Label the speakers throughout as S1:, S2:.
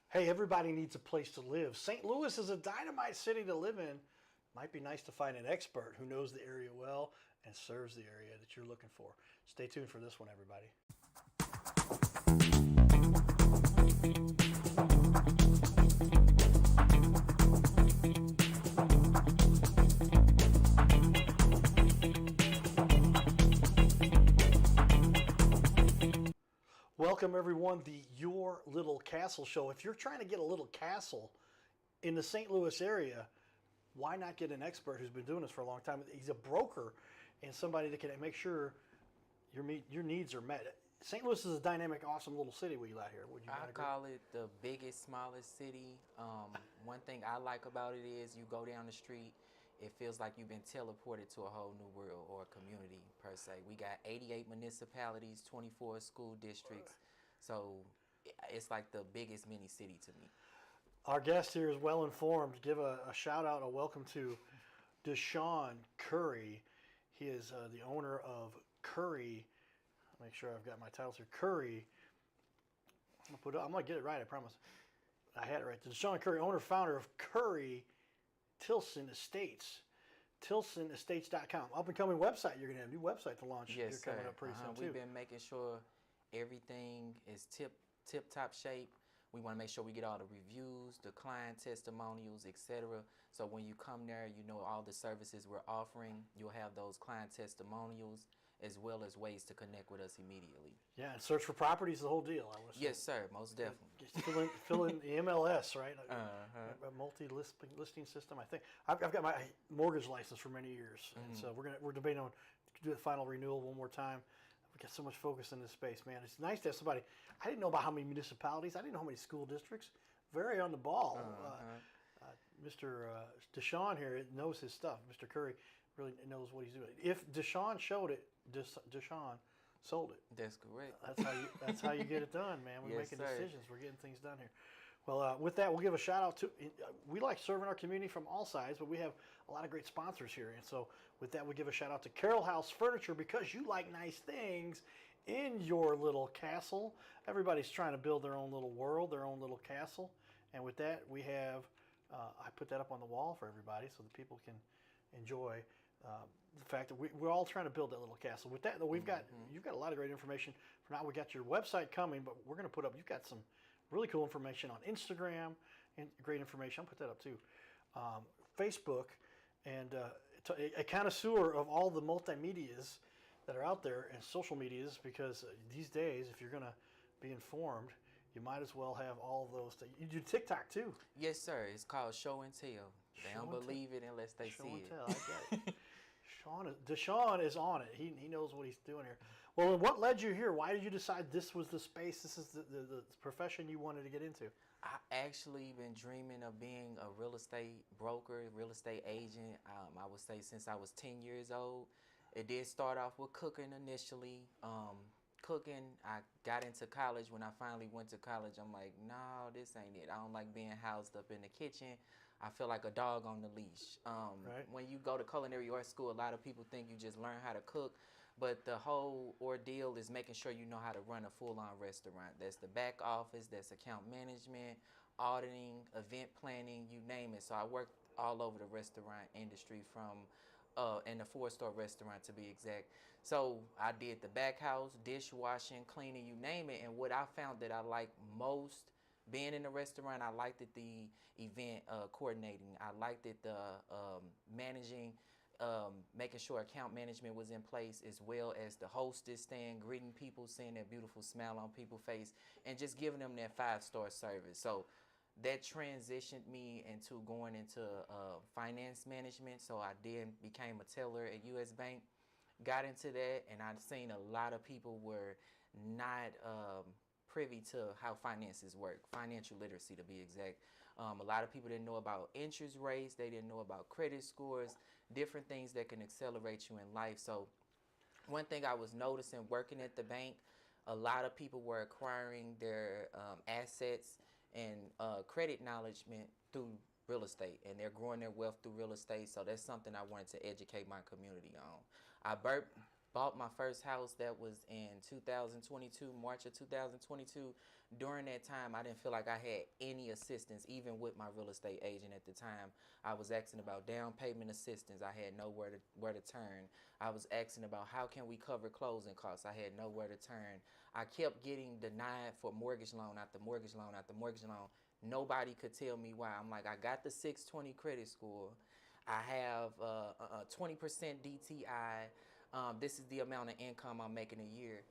S1: Hey, everybody needs a place to live. St. Louis is a dynamite city to live in. Might be nice to find an expert who knows the area well and serves the area that you're looking for. Stay tuned for this one, everybody. Welcome, everyone, the Your Little Castle Show. If you're trying to get a little castle in the St. Louis area, why not get an expert who's been doing this for a long time? He's a broker and somebody that can make sure your needs are met. St. Louis is a dynamic, awesome little city we got here. Would you
S2: I call it the biggest, smallest city. One thing I like about it is you go down the street, it feels like you've been teleported to a whole new world or a community per se. We got 88 municipalities, 24 school districts, so it's like the biggest mini city to me.
S1: Our guest here is well informed. Give a shout out, a welcome to Deshaun Curry. He is the owner of Curry. Make sure I've got my titles here. Curry. I'm gonna get it right. I promise. I had it right. Deshaun Curry, owner founder of Curry Tilson Estates. TilsonEstates.com. Up and coming website. You're gonna have a new website to launch.
S2: Yes,
S1: You're coming up pretty soon too.
S2: We've been making sure everything is tip top shape. We want to make sure we get all the reviews, the client testimonials, etc. So when you come there, you know all the services we're offering. You'll have those client testimonials as well as ways to connect with us immediately.
S1: Yeah, and search for properties, the whole deal. I was
S2: yes, sir, most definitely.
S1: Just fill in the MLS, right? A multi-listing system. I think I've got my mortgage license for many years, and so we're debating on do the final renewal one more time. We got so much focus in this space, man. It's nice to have somebody. I didn't know about how many municipalities. I didn't know how many school districts. Very on the ball. Mr. Deshaun here knows his stuff. Mr. Curry really knows what he's doing. If Deshaun showed it, Deshaun sold it.
S2: That's correct.
S1: That's how you get it done, man. We're
S2: yes,
S1: making
S2: sir.
S1: decisions. We're getting things done here. Well, with that, we'll give a shout out to. We like serving our community from all sides, but we have a lot of great sponsors here, and so with that, we'll give a shout out to Carroll House Furniture because you like nice things in your little castle. Everybody's trying to build their own little world, their own little castle, and with that, we have. I put that up on the wall for everybody so that people can enjoy. The fact that we're all trying to build that little castle. With that, though, you've got a lot of great information. For now, we got your website coming, but we're going to put up. You've got some really cool information on Instagram and great information. I'll put that up too. Facebook and a connoisseur of all the multimedias that are out there and social medias because these days, if you're going to be informed, you might as well have all of those. You do TikTok too.
S2: Yes, sir. It's called Show and Tell. They don't believe it unless they see it.
S1: Show and Tell. I get it. Deshaun is on it. He knows what he's doing here. Well, what led you here? Why did you decide this was the space, this is the profession you wanted to get into?
S2: I actually been dreaming of being a real estate broker, real estate agent. I would say since I was 10 years old. It did start off with cooking initially. Cooking, I got into college. When I finally went to college, I'm like, no, this ain't it. I don't like being housed up in the kitchen. I feel like a dog on the leash.
S1: Right.
S2: When you go to culinary arts school, a lot of people think you just learn how to cook, but the whole ordeal is making sure you know how to run a full-on restaurant. That's the back office, that's account management, auditing, event planning, you name it. So I worked all over the restaurant industry from in a 4-star restaurant to be exact. So I did the back house, dishwashing, cleaning, you name it. And what I found that I like most being in the restaurant, I liked it the event coordinating. I liked it the managing, making sure account management was in place as well as the hostess stand, greeting people, seeing that beautiful smile on people's face, and just giving them that 5-star service. So that transitioned me into going into finance management. So I became a teller at U.S. Bank, got into that, and I've seen a lot of people were not privy to how finances work, financial literacy to be exact. A lot of people didn't know about interest rates, they didn't know about credit scores, different things that can accelerate you in life. So one thing I was noticing working at the bank, a lot of people were acquiring their assets and credit knowledge through real estate, and they're growing their wealth through real estate. So that's something I wanted to educate my community on. I bought my first house. That was in 2022, March of 2022. During that time, I didn't feel like I had any assistance, even with my real estate agent at the time. I was asking about down payment assistance. I had nowhere to turn. I was asking about how can we cover closing costs. I had nowhere to turn. I kept getting denied for mortgage loan after mortgage loan after mortgage loan. Nobody could tell me why. I'm like, I got the 620 credit score. I have 20% DTI. This is the amount of income I'm making a year.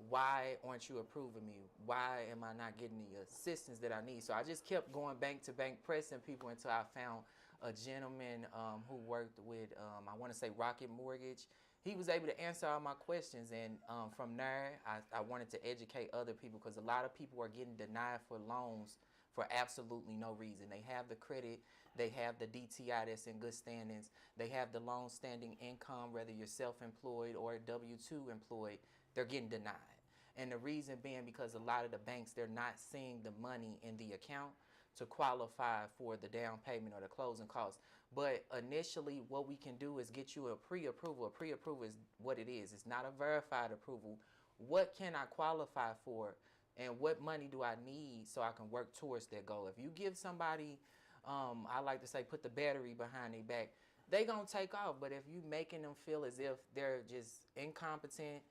S2: Why aren't you approving me? Why am I not getting the assistance that I need? So I just kept going bank to bank, pressing people until I found a gentleman who worked with, I want to say Rocket Mortgage. He was able to answer all my questions, and from there, I wanted to educate other people, because a lot of people are getting denied for loans for absolutely no reason. They have the credit, they have the DTI that's in good standings, they have the long-standing income, whether you're self-employed or W-2 employed, they're getting denied. And the reason being because a lot of the banks, they're not seeing the money in the account to qualify for the down payment or the closing costs. But initially, what we can do is get you a pre-approval. A pre-approval is what it is. It's not a verified approval. What can I qualify for, and what money do I need so I can work towards that goal? If you give somebody, I like to say, put the battery behind their back, they gonna take off. But if you making them feel as if they're just incompetent,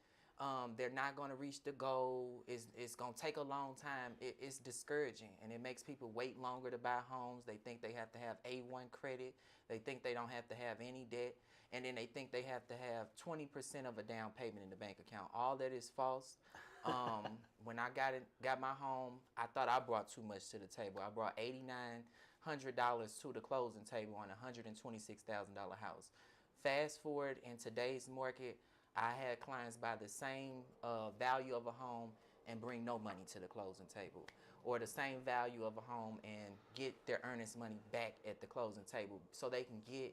S2: they're not going to reach the goal, it's going to take a long time, it's discouraging, and it makes people wait longer to buy homes. They think they have to have A1 credit, they think they don't have to have any debt, and then they think they have to have 20% of a down payment in the bank account. All that is false. When I got my home, I thought I brought too much to the table. I brought $8,900 to the closing table on a $126,000 house. Fast forward, in today's market, I had clients buy the same value of a home and bring no money to the closing table, or the same value of a home and get their earnest money back at the closing table, so they can get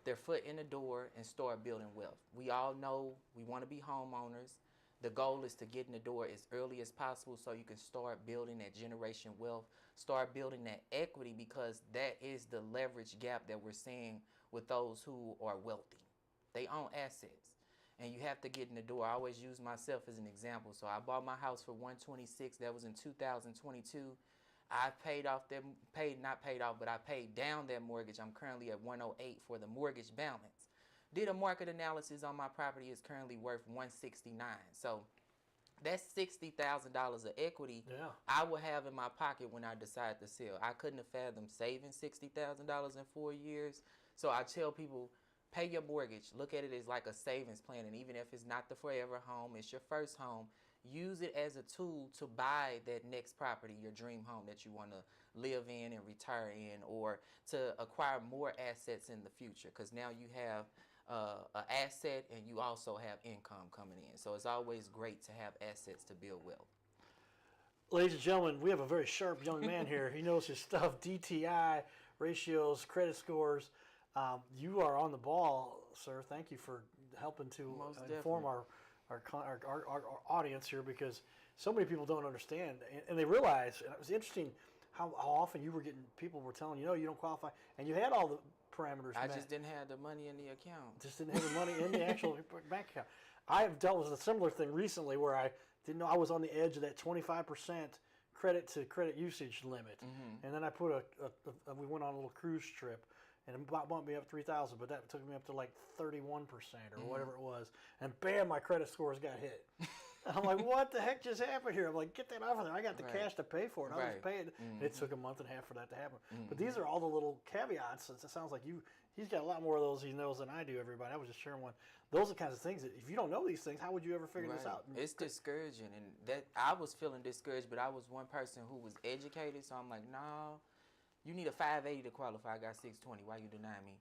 S2: their foot in the door and start building wealth. We all know we want to be homeowners. The goal is to get in the door as early as possible so you can start building that generation wealth, start building that equity, because that is the leverage gap that we're seeing with those who are wealthy. They own assets. And you have to get in the door. I always use myself as an example. So I bought my house for $126. That was in 2022. I paid down that mortgage. I'm currently at $108 for the mortgage balance. Did a market analysis on my property. It's currently worth $169. So that's $60,000 of equity I will have in my pocket when I decide to sell. I couldn't have fathomed saving $60,000 in 4 years. So I tell people, pay your mortgage. Look at it as like a savings plan. And even if it's not the forever home, it's your first home, use it as a tool to buy that next property, your dream home that you want to live in and retire in, or to acquire more assets in the future. Because now you have an asset and you also have income coming in. So it's always great to have assets to build wealth.
S1: Ladies and gentlemen, we have a very sharp young man here. He knows his stuff, DTI, ratios, credit scores. You are on the ball, sir. Thank you for helping to inform our audience here, because so many people don't understand, and they realize, and it was interesting how often people were telling you, no, you don't qualify, and you had all the parameters
S2: I
S1: met.
S2: just didn't have the money in the account.
S1: Just didn't have the money in the actual bank account. I have dealt with a similar thing recently where I didn't know I was on the edge of that 25% credit to credit usage limit, and then I put we went on a little cruise trip. And it bumped me up 3,000, but that took me up to like 31% or whatever it was. And bam, my credit scores got hit. I'm like, what the heck just happened here? I'm like, get that off of there. I got the cash to pay for it. I was paying. It took a month and a half for that to happen. But these are all the little caveats. It sounds like he's got a lot more of those he knows than I do, everybody. I was just sharing one. Those are the kinds of things that if you don't know these things, how would you ever figure this out?
S2: It's discouraging. And that I was feeling discouraged, but I was one person who was educated. So I'm like, no. You need a 580 to qualify. I got 620. Why you denying me?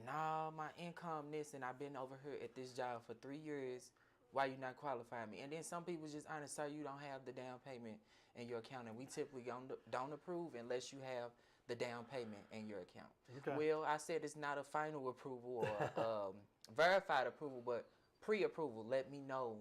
S2: No, my income this, and I've been over here at this job for 3 years. Why you not qualifying me? And then some people just honest, sir, you don't have the down payment in your account, and we typically don't approve unless you have the down payment in your account. Okay. Well, I said it's not a final approval or verified approval, but pre-approval. Let me know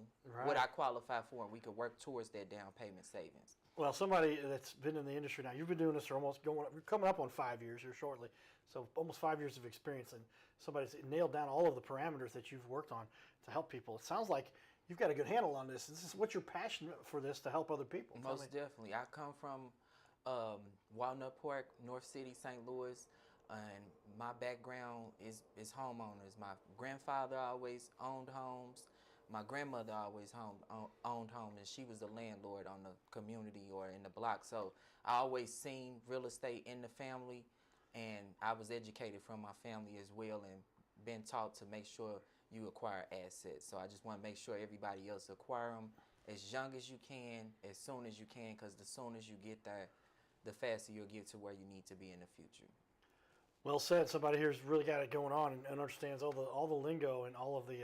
S2: what I qualify for, and we could work towards that down payment savings.
S1: Well, somebody that's been in the industry now, you've been doing this for we're coming up on 5 years here shortly, so almost 5 years of experience, and somebody's nailed down all of the parameters that you've worked on to help people. It sounds like you've got a good handle on this. This is what's your passion for this to help other people.
S2: Most definitely. I come from Walnut Park, North City, St. Louis, and my background is homeowners. My grandfather always owned homes. My grandmother always owned homes, and she was the landlord on the community or in the block. So I always seen real estate in the family, and I was educated from my family as well, and been taught to make sure you acquire assets. So I just want to make sure everybody else acquire them as young as you can, as soon as you can, because the sooner you get there, the faster you'll get to where you need to be in the future.
S1: Well said. Somebody here's really got it going on and understands all the lingo and all of the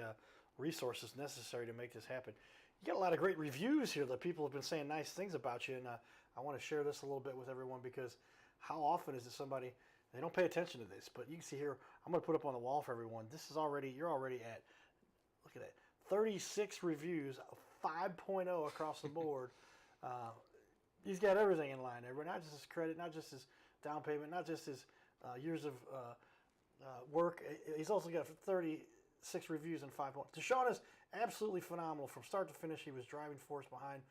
S1: resources necessary to make this happen. You got a lot of great reviews here that people have been saying nice things about you, and I want to share this a little bit with everyone, because how often is it somebody, they don't pay attention to this, but you can see here, I'm going to put up on the wall for everyone. You're already at, look at that, 36 reviews, 5.0 across the board. He's got everything in line, not just his credit, not just his down payment, not just his years of work. He's also got 36 reviews and 5 points. Deshaun is absolutely phenomenal. From start to finish, he was driving force behind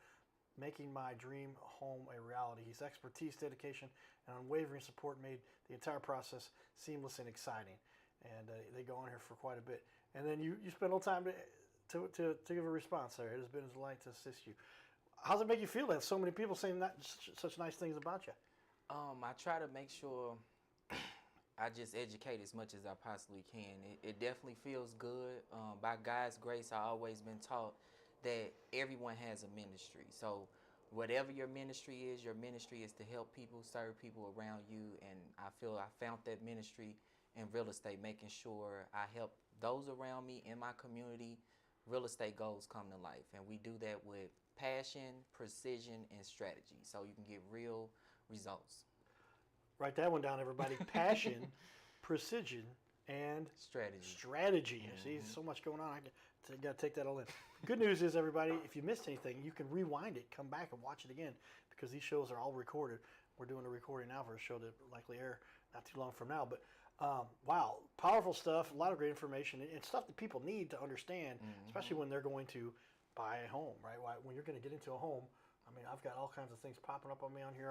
S1: making my dream home a reality. His expertise, dedication, and unwavering support made the entire process seamless and exciting. And they go on here for quite a bit. And then you spend a little time to give a response there. It has been a delight to assist you. How does it make you feel to have so many people saying such nice things about you?
S2: I try to make sure I just educate as much as I possibly can. It definitely feels good. By God's grace, I've always been taught that everyone has a ministry. So whatever your ministry is to help people, serve people around you. And I feel I found that ministry in real estate, making sure I help those around me in my community. Real estate goals come to life. And we do that with passion, precision, and strategy. So you can get real results.
S1: Write that one down, everybody. Passion, precision, and strategy. Mm-hmm. See, so much going on. I got to take that all in. Good news is, everybody, if you missed anything, you can rewind it, come back, and watch it again, because these shows are all recorded. We're doing a recording now for a show that will likely air not too long from now. But wow, powerful stuff, a lot of great information, and stuff that people need to understand, especially when they're going to buy a home, right? When you're going to get into a home, I mean, I've got all kinds of things popping up on me on here.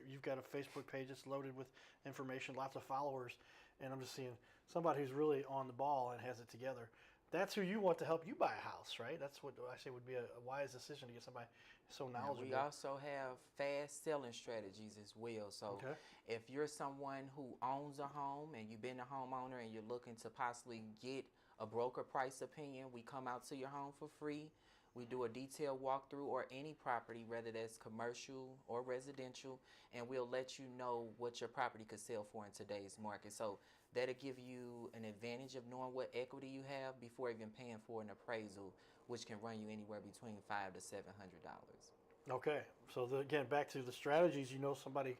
S1: You've got a Facebook page that's loaded with information, lots of followers, and I'm just seeing somebody who's really on the ball and has it together. That's who you want to help you buy a house, right? That's what I say would be a wise decision, to get somebody so knowledgeable.
S2: We also have fast selling strategies as well. So if you're someone who owns a home and you've been a homeowner and you're looking to possibly get a broker price opinion, we come out to your home for free. We do a detailed walkthrough or any property, whether that's commercial or residential, and we'll let you know what your property could sell for in today's market. So that'll give you an advantage of knowing what equity you have before even paying for an appraisal, which can run you anywhere between $500 to $700.
S1: Okay, so again, back to the strategies. Somebody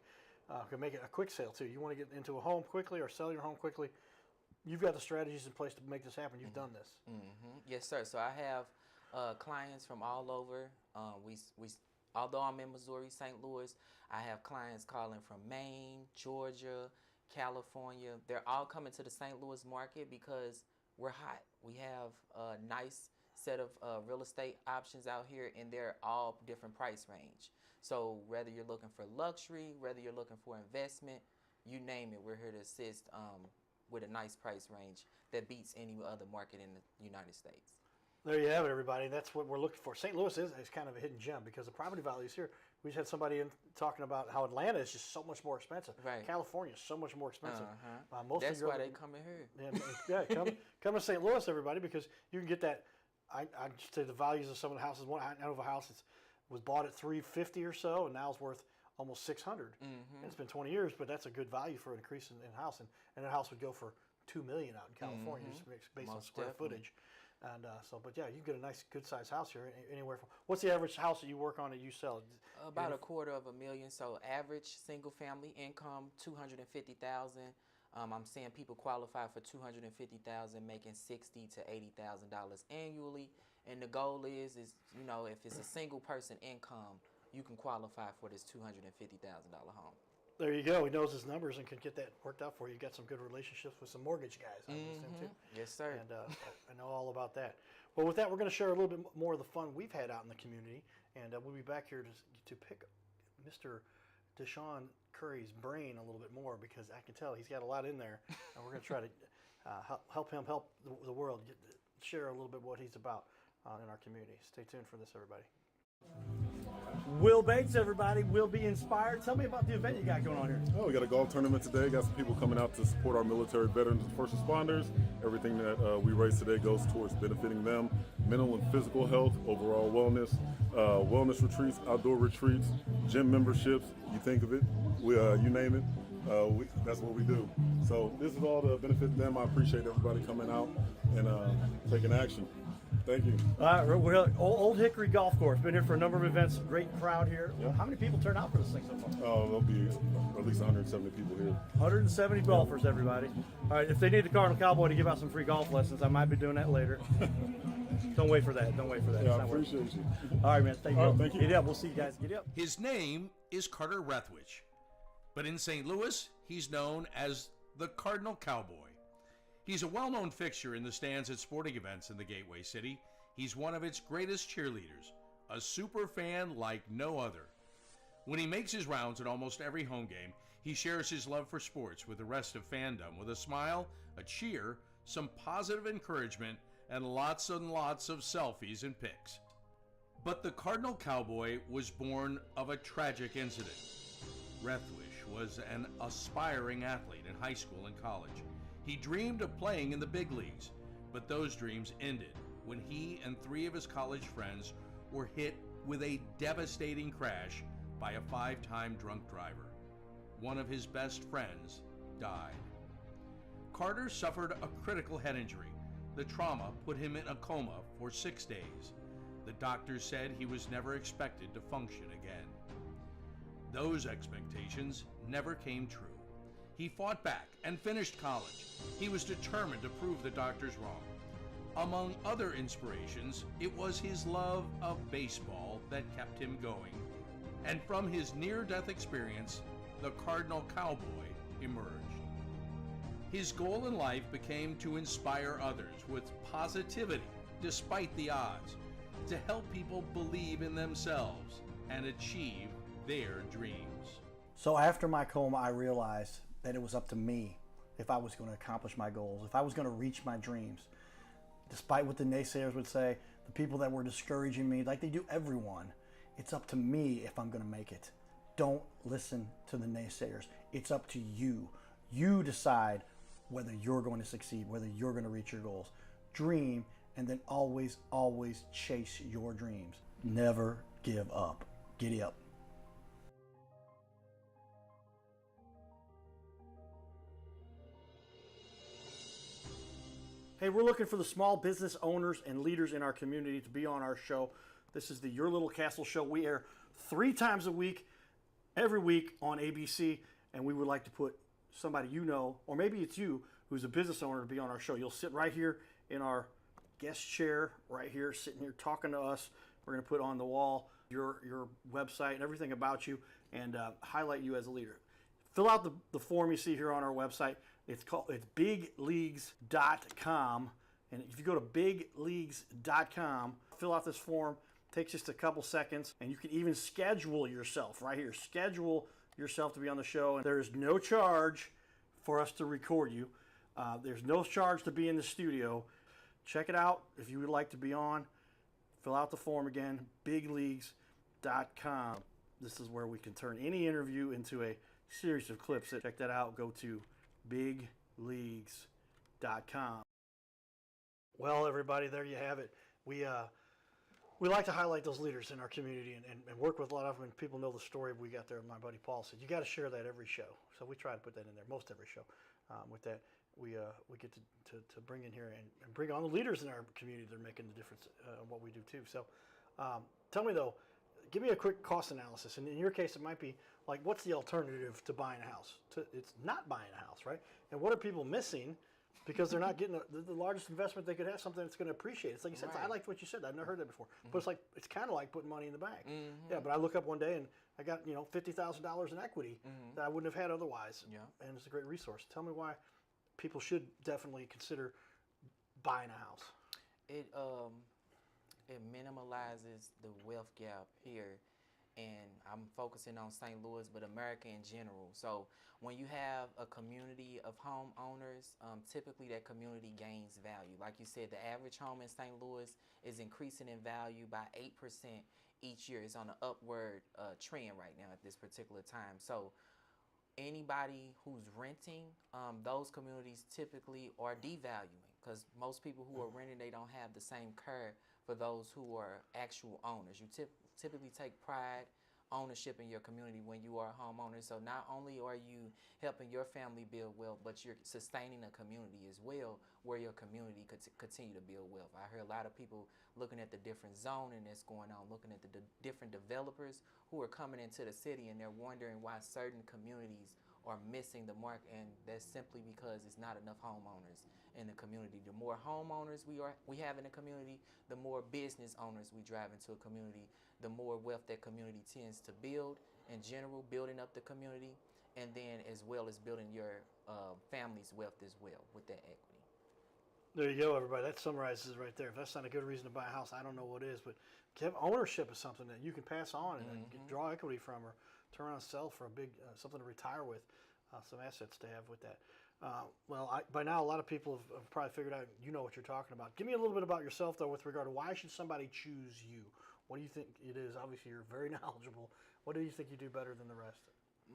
S1: can make it a quick sale too. You want to get into a home quickly or sell your home quickly. You've got the strategies in place to make this happen. You've done this.
S2: Yes, sir. So I have clients from all over. Although I'm in Missouri, St. Louis, I have clients calling from Maine, Georgia, California. They're all coming to the St. Louis market because we're hot. We have a nice set of real estate options out here, and they're all different price range. So whether you're looking for luxury, whether you're looking for investment, you name it, we're here to assist with a nice price range that beats any other market in the United States.
S1: There you have it, everybody. That's what we're looking for. St. Louis is kind of a hidden gem because the property values here. We just had somebody in talking about how Atlanta is just so much more expensive.
S2: Right.
S1: California is so much more expensive.
S2: That's why they come in here.
S1: Yeah, come to St. Louis, everybody, because you can get that. I say the values of some of the houses. I know of a house that was bought at $350 or so, and now it's worth almost $600. It's been 20 years, but that's a good value for an increase in house, and a house would go for $2 million out in California, just based on square footage. And but yeah, you get a nice, good-sized house here. Anywhere from, what's the average house that you work on that you sell?
S2: About $250,000. So average single-family income, $250,000. I'm seeing people qualify for $250,000, making $60,000 to $80,000 annually. And the goal is if it's a single person income, you can qualify for this $250,000 home.
S1: There you go. He knows his numbers and can get that worked out for you. You got some good relationships with some mortgage guys, I understand too.
S2: Yes, sir.
S1: And I know all about that. Well, with that, we're going to share a little bit more of the fun we've had out in the community, and we'll be back here to pick Mr. Deshaun Curry's brain a little bit more, because I can tell he's got a lot in there, and we're going to try to help him help the world share a little bit what he's about in our community. Stay tuned for this, everybody. Will Bates, everybody. Will Be Inspired. Tell me about the event you got going on here.
S3: Oh, we got a golf tournament today. Got some people coming out to support our military veterans and first responders. Everything that we raise today goes towards benefiting them, mental and physical health, overall wellness, wellness retreats, outdoor retreats, gym memberships. You think of it, you name it. That's what we do. So this is all to benefit them. I appreciate everybody coming out and taking action. Thank you.
S1: We're at Old Hickory Golf Course. Been here for a number of events. Great crowd here.
S3: Yeah.
S1: How many people turn out for this thing so far?
S3: There'll be at least 170 people here.
S1: 170 golfers, everybody. All right, if they need the Cardinal Cowboy to give out some free golf lessons, I might be doing that later. Don't wait for that. Don't wait for that.
S3: Yeah, I appreciate you.
S1: All right, man. Thank you.
S3: All right, thank you.
S1: Giddy up. We'll see you guys. Giddy up.
S4: His name is Carter Rethwich, but in St. Louis, he's known as the Cardinal Cowboy. He's a well-known fixture in the stands at sporting events in the Gateway City. He's one of its greatest cheerleaders, a super fan like no other. When he makes his rounds at almost every home game, he shares his love for sports with the rest of fandom with a smile, a cheer, some positive encouragement, and lots and lots of selfies and pics. But the Cardinal Cowboy was born of a tragic incident. Rethwich was an aspiring athlete in high school and college. He dreamed of playing in the big leagues, but those dreams ended when he and 3 of his college friends were hit with a devastating crash by a 5-time drunk driver. One of his best friends died. Carter suffered a critical head injury. The trauma put him in a coma for 6 days. The doctors said he was never expected to function again. Those expectations never came true. He fought back and finished college. He was determined to prove the doctors wrong. Among other inspirations, it was his love of baseball that kept him going. And from his near-death experience, the Cardinal Cowboy emerged. His goal in life became to inspire others with positivity despite the odds, to help people believe in themselves and achieve their dreams.
S1: So after my coma, I realized that it was up to me if I was going to accomplish my goals, if I was going to reach my dreams. Despite what the naysayers would say, the people that were discouraging me, like they do everyone, it's up to me if I'm going to make it. Don't listen to the naysayers. It's up to you. You decide whether you're going to succeed, whether you're going to reach your goals. Dream, and then always, always chase your dreams. Never give up. Giddy up. Hey, we're looking for the small business owners and leaders in our community to be on our show. This is the Your Little Castle Show. We air 3 times a week, every week on ABC, and we would like to put somebody you know, or maybe it's you, who's a business owner, to be on our show. You'll sit right here in our guest chair, right here, sitting here talking to us. We're going to put on the wall your website and everything about you, and highlight you as a leader. Fill out the form you see here on our website. It's bigleagues.com, and if you go to bigleagues.com, fill out this form. Takes just a couple seconds, and you can even schedule yourself right here. Schedule yourself to be on the show, and there is no charge for us to record you. There's no charge to be in the studio. Check it out if you would like to be on. Fill out the form again, bigleagues.com. This is where we can turn any interview into a series of clips. Check that out. Go to bigleagues.com. Well, everybody, there you have it. We like to highlight those leaders in our community and work with a lot of them, and people know the story we got there. My buddy Paul said, you got to share that every show. So we try to put that in there, most every show. With that, we get to bring in here and bring on the leaders in our community that are making the difference in what we do too. So tell me though, give me a quick cost analysis. And in your case, it might be like, what's the alternative to buying a house? It's not buying a house, right? And what are people missing because they're not getting the largest investment they could have, something that's going to appreciate. It's like you said, I liked what you said. I've never heard that before. But it's kind of like putting money in the bank. Yeah, but I look up one day and I got $50,000 in equity that I wouldn't have had otherwise.
S2: Yeah.
S1: And it's a great resource. Tell me why people should definitely consider buying a house.
S2: It minimalizes the wealth gap here, and I'm focusing on St. Louis, but America in general. So when you have a community of homeowners, typically that community gains value. Like you said, the average home in St. Louis is increasing in value by 8% each year. It's on an upward trend right now at this particular time. So anybody who's renting, those communities typically are devaluing, because most people who are renting, they don't have the same care for those who are actual owners. You typically take pride, ownership in your community when you are a homeowner. So not only are you helping your family build wealth, but you're sustaining a community as well, where your community could continue to build wealth. I hear a lot of people looking at the different zoning that's going on, looking at the different developers who are coming into the city, and they're wondering why certain communities are missing the mark, and that's simply because it's not enough homeowners in the community. The more homeowners we have in the community, the more business owners we drive into a community, the more wealth that community tends to build in general, building up the community, and then as well as building your family's wealth as well with that equity.
S1: There you go, everybody. That summarizes it right there. If that's not a good reason to buy a house, I don't know what is. But have ownership is something that you can pass on and draw equity from, or turn around and sell for a big something to retire with, some assets to have with that. By now, a lot of people have probably figured out you know what you're talking about. Give me a little bit about yourself, though, with regard to why should somebody choose you? What do you think it is? Obviously, you're very knowledgeable. What do you think you do better than the rest?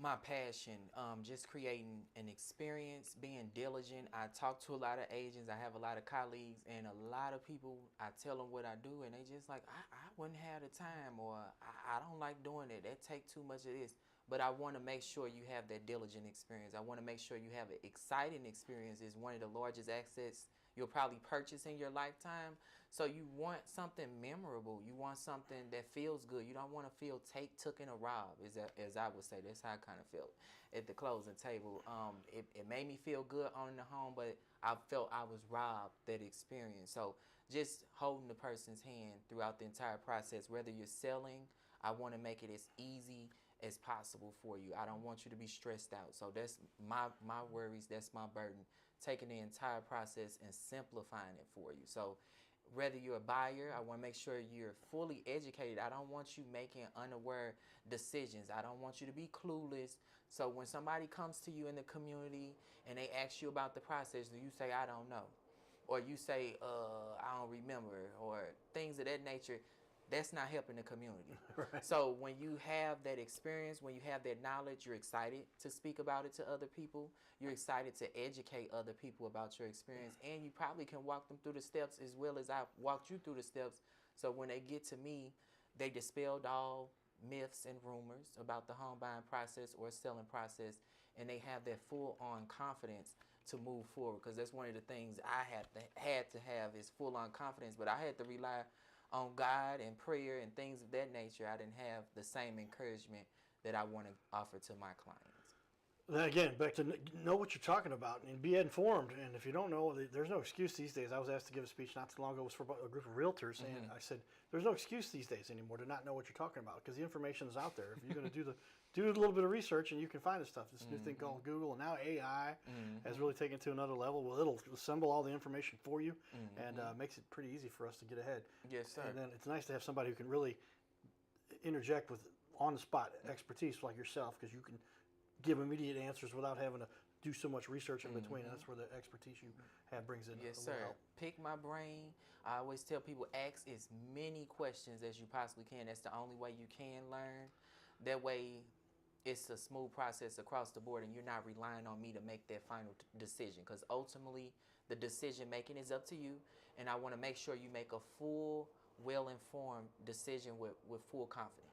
S2: My passion, just creating an experience, being diligent. I talk to a lot of agents. I have a lot of colleagues, and a lot of people, I tell them what I do, and they just like, I wouldn't have the time, or I don't like doing it. That take too much of this. But I want to make sure you have that diligent experience. I want to make sure you have an exciting experience. Is one of the largest assets you'll probably purchase in your lifetime. So you want something memorable. You want something that feels good. You don't want to feel taken or robbed, as I would say. That's how I kind of felt at the closing table. It made me feel good owning the home, but I felt I was robbed that experience. So just holding the person's hand throughout the entire process, whether you're selling, I want to make it as easy as possible for you. I don't want you to be stressed out. So that's my worries, that's my burden, taking the entire process and simplifying it for you. So whether you're a buyer, I want to make sure you're fully educated. I don't want you making unaware decisions. I don't want you to be clueless. So when somebody comes to you in the community and they ask you about the process, you say, I don't know. Or you say, I don't remember, or things of that nature. That's not helping the community. Right. So when you have that experience, when you have that knowledge, you're excited to speak about it to other people. You're excited to educate other people about your experience. And you probably can walk them through the steps as well as I walked you through the steps. So when they get to me, they dispelled all myths and rumors about the home buying process or selling process, and they have that full-on confidence to move forward. Because that's one of the things I had to have is full-on confidence, but I had to rely on God and prayer and things of that nature. I didn't have the same encouragement that I want to offer to my clients.
S1: Again, back to know what you're talking about and be informed. And if you don't know, there's no excuse these days. I was asked to give a speech not too long ago. It was for a group of realtors, and I said, there's no excuse these days anymore to not know what you're talking about, because the information is out there. If you're going to do a little bit of research, and you can find this stuff. This new thing called Google, and now AI has really taken it to another level. Well, it'll assemble all the information for you, and makes it pretty easy for us to get ahead.
S2: Yes, sir.
S1: And then it's nice to have somebody who can really interject with on-the-spot expertise like yourself, because you can give immediate answers without having to do so much research in between. That's where the expertise you have brings in.
S2: Yes, sir.
S1: Help.
S2: Pick my brain. I always tell people, ask as many questions as you possibly can. That's the only way you can learn. That way, it's a smooth process across the board, and you're not relying on me to make that final decision, because ultimately, the decision making is up to you, and I want to make sure you make a full, well-informed decision with full confidence.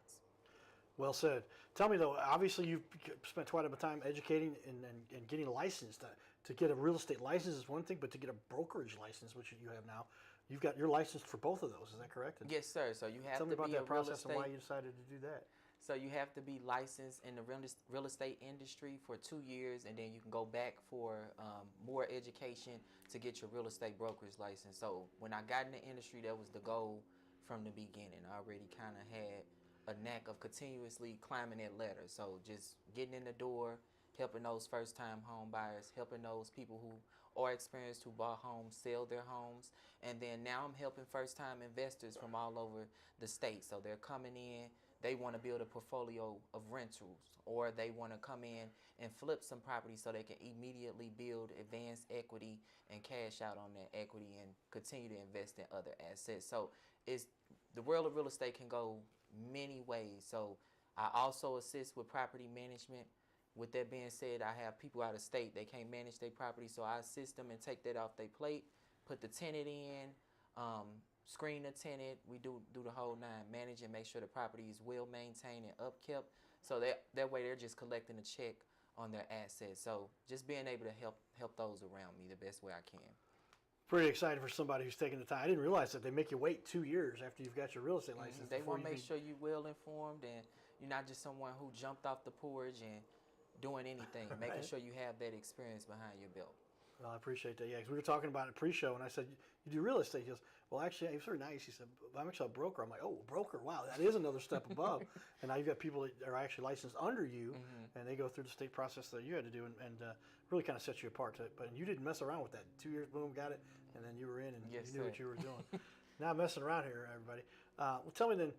S1: Well said. Tell me, though, obviously you've spent quite a bit of time educating and getting licensed. To get a real estate license is one thing, but to get a brokerage license, which you have now, you're licensed for both of those. Is that correct?
S2: Yes, sir. So you have
S1: Tell
S2: to
S1: me about
S2: be
S1: that
S2: a real
S1: process and why
S2: estate.
S1: you decided to do that.
S2: So you have to be licensed in the real estate industry for 2 years, and then you can go back for more education to get your real estate broker's license. So when I got in the industry, that was the goal from the beginning. I already kind of had a knack of continuously climbing that ladder. So just getting in the door, helping those first-time home buyers, helping those people who are experienced who bought homes sell their homes, and then now I'm helping first-time investors from all over the state. So they're coming in. They want to build a portfolio of rentals, or they want to come in and flip some property so they can immediately build advanced equity and cash out on that equity and continue to invest in other assets. So it's the world of real estate can go many ways. So I also assist with property management. With that being said, I have people out of state, they can't manage their property, so I assist them and take that off their plate, put the tenant in, screen the tenant. We do the whole nine, manage and make sure the property is well maintained and upkept. So that way they're just collecting a check on their assets. So just being able to help those around me the best way I can.
S1: Pretty excited for somebody who's taking the time. I didn't realize that they make you wait 2 years after you've got your real estate license.
S2: They
S1: before
S2: want to
S1: you
S2: make sure you're well informed and you're not just someone who jumped off the porch and doing anything. Making sure you have that experience behind your belt.
S1: Well, I appreciate that. Yeah, because we were talking about it pre-show, and I said, "You do real estate?" He goes, "Well, actually, it was very nice." He said, "I'm actually a broker." I'm like, "Oh, broker? Wow, that is another step above." And now you've got people that are actually licensed under you, and they go through the state process that you had to do, and really kind of sets you apart. But you didn't mess around with that. 2 years, boom, got it, and then you were in, and
S2: Yes,
S1: you knew
S2: sir.
S1: what you were doing. Not messing around here, everybody. Well, tell me then,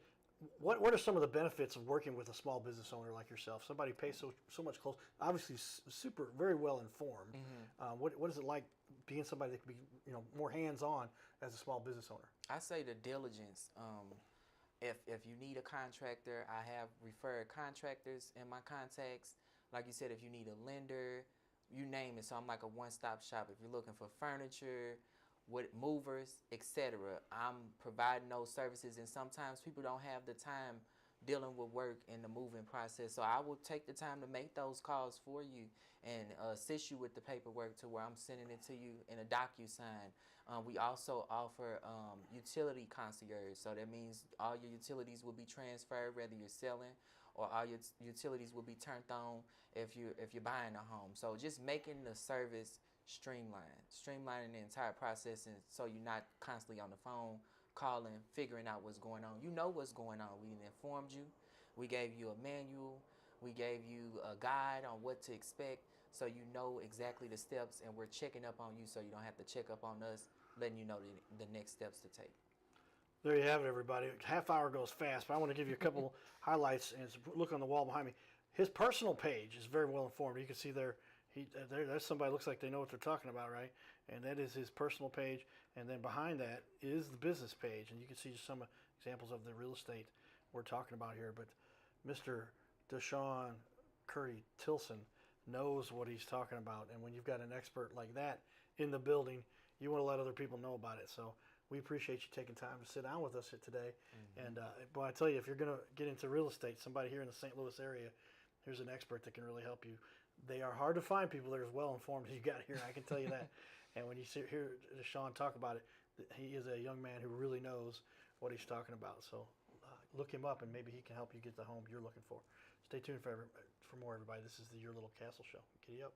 S1: what are some of the benefits of working with a small business owner like yourself? Somebody pays so much close, obviously super, very well informed. What is it like being somebody that can be more hands on as a small business owner?
S2: I say the diligence. If you need a contractor, I have referred contractors in my contacts. Like you said, if you need a lender, you name it. So I'm like a one-stop shop. If you're looking for furniture, with movers, etc., I'm providing those services, and sometimes people don't have the time dealing with work in the moving process. So I will take the time to make those calls for you and assist you with the paperwork to where I'm sending it to you in a DocuSign. We also offer utility concierge. So that means all your utilities will be transferred, whether you're selling, or all your utilities will be turned on if you're buying a home. So just making the service streamlining the entire process, and so you're not constantly on the phone calling, figuring out what's going on. You know what's going on. We informed you. We gave you a manual. We gave you a guide on what to expect, so you know exactly the steps, and we're checking up on you so you don't have to check up on us, letting you know the next steps to take.
S1: There you have it, everybody. Half hour goes fast, but I want to give you a couple highlights. And look on the wall behind me. His personal page is very well informed. You can see there. There's somebody looks like they know what they're talking about, right? And that is his personal page. And then behind that is the business page. And you can see some examples of the real estate we're talking about here. But Mr. Deshaun Curry Tilson knows what he's talking about. And when you've got an expert like that in the building, you want to let other people know about it. So we appreciate you taking time to sit down with us here today. And boy, I tell you, if you're going to get into real estate, somebody here in the St. Louis area, here's an expert that can really help you. They are hard to find people that are as well informed as you got here. I can tell you that. And when you hear Sean talk about it, he is a young man who really knows what he's talking about. So look him up, and maybe he can help you get the home you're looking for. Stay tuned for more, everybody. This is the Your Little Castle Show. Giddy up.